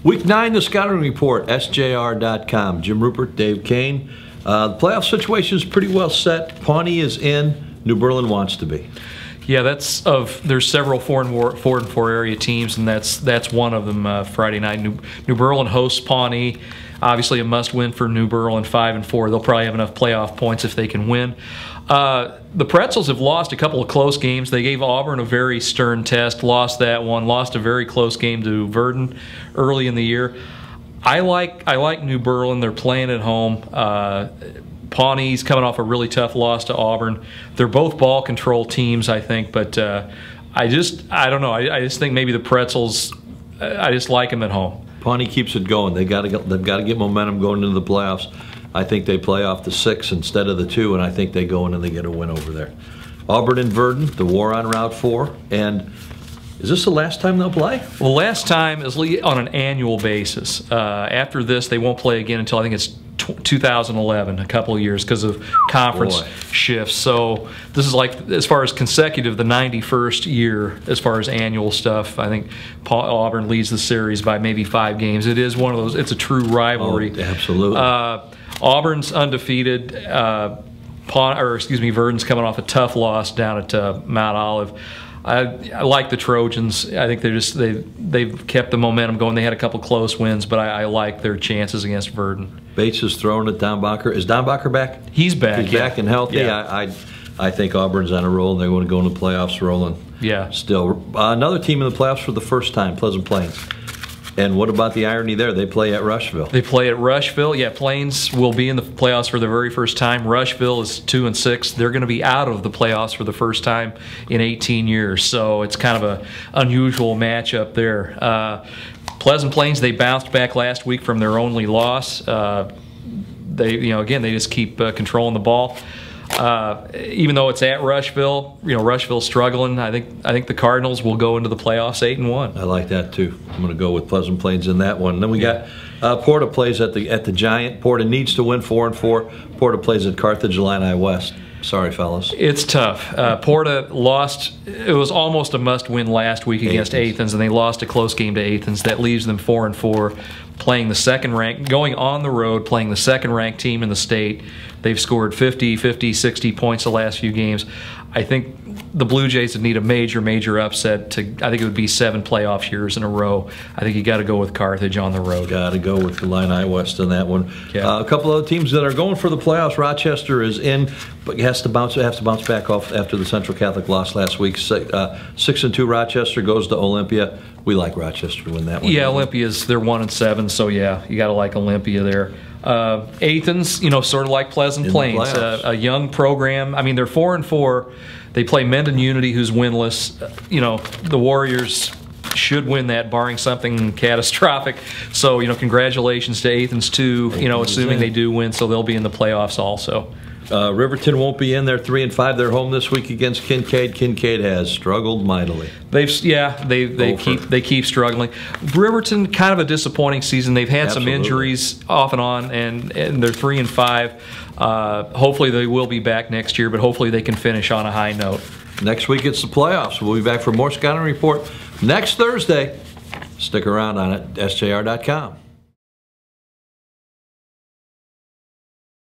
Week 9, the scouting report, SJ-R.com. Jim Ruppert, Dave Kane. The playoff situation is pretty well set. Pawnee is in. New Berlin wants to be. Yeah, there's several 4-4 area teams, and that's one of them. Friday night, New Berlin hosts Pawnee. Obviously, a must-win for New Berlin. 5-4. They'll probably have enough playoff points if they can win. The Pretzels have lost a couple of close games. They gave Auburn a very stern test, lost that one, lost a very close game to Virden early in the year. I like New Berlin. They're playing at home. Pawnee's coming off a really tough loss to Auburn. They're both ball control teams, I think, but I don't know. I just think maybe the Pretzels, I just like them at home. Pawnee keeps it going. They've got to get momentum going into the playoffs. I think they play off the 6 instead of the 2, and I think they go in and they get a win over there. Auburn and Virden, the war on Route 4, and is this the last time they'll play? Well, last time is on an annual basis. After this, they won't play again until I think it's 2011, a couple of years because of conference shifts. So this is like, as far as consecutive, the 91st year as far as annual stuff. I think Auburn leads the series by maybe 5 games. It is one of those, it's a true rivalry. Oh, absolutely. Auburn's undefeated. Virden's coming off a tough loss down at Mount Olive. I like the Trojans. I think they've kept the momentum going. They had a couple close wins, but I like their chances against Virden. Bates is throwing at Dombacher. Is Dombacher back? He's back. He's back and healthy. Yeah. I think Auburn's on a roll, and they're going to go into the playoffs rolling. Yeah. Still, another team in the playoffs for the first time, Pleasant Plains. And what about the irony there? They play at Rushville. They play at Rushville. Yeah, Plains will be in the playoffs for the very first time. Rushville is 2-6. They're going to be out of the playoffs for the first time in 18 years. So it's kind of an unusual matchup there. Pleasant Plains, they bounced back last week from their only loss. They just keep controlling the ball. Even though it's at Rushville, Rushville's struggling. I think the Cardinals will go into the playoffs 8-1. I like that too. I'm going to go with Pleasant Plains in that one. And then we got PORTA plays at the Giant. PORTA needs to win 4-4. PORTA plays at Carthage, Illini West. Sorry, fellas. It's tough. PORTA lost. It was almost a must-win last week against Athens, and they lost a close game to Athens. That leaves them 4-4, playing the second-ranked, going on the road, playing the second-ranked team in the state. They've scored 50, 60 points the last few games. I think the Blue Jays would need a major upset to. I think it would be 7 playoff years in a row. I think you got to go with Carthage on the road. Got to go with Illini West on that one. Yeah. A couple other teams that are going for the playoffs. Rochester is in, but has to bounce back off after the Central Catholic loss last week. 6-2 Rochester goes to Olympia. We like Rochester to win that one. Yeah, Olympia's they're 1-7, so yeah, you got to like Olympia there. Athens, sort of like Pleasant Plains, a young program. I mean, they're 4-4. They play Mendon Unity, who's winless. The Warriors should win that, barring something catastrophic. So, congratulations to Athens too. Assuming they do win, so they'll be in the playoffs also. Riverton won't be in. They're 3-5. They're home this week against Kincaid. Kincaid has struggled mightily. They keep struggling. Riverton, kind of a disappointing season. They've had some injuries off and on, and they're 3-5. Hopefully they will be back next year, but hopefully they can finish on a high note. Next week it's the playoffs. We'll be back for more scouting report next Thursday. Stick around on it. SJ-R.com.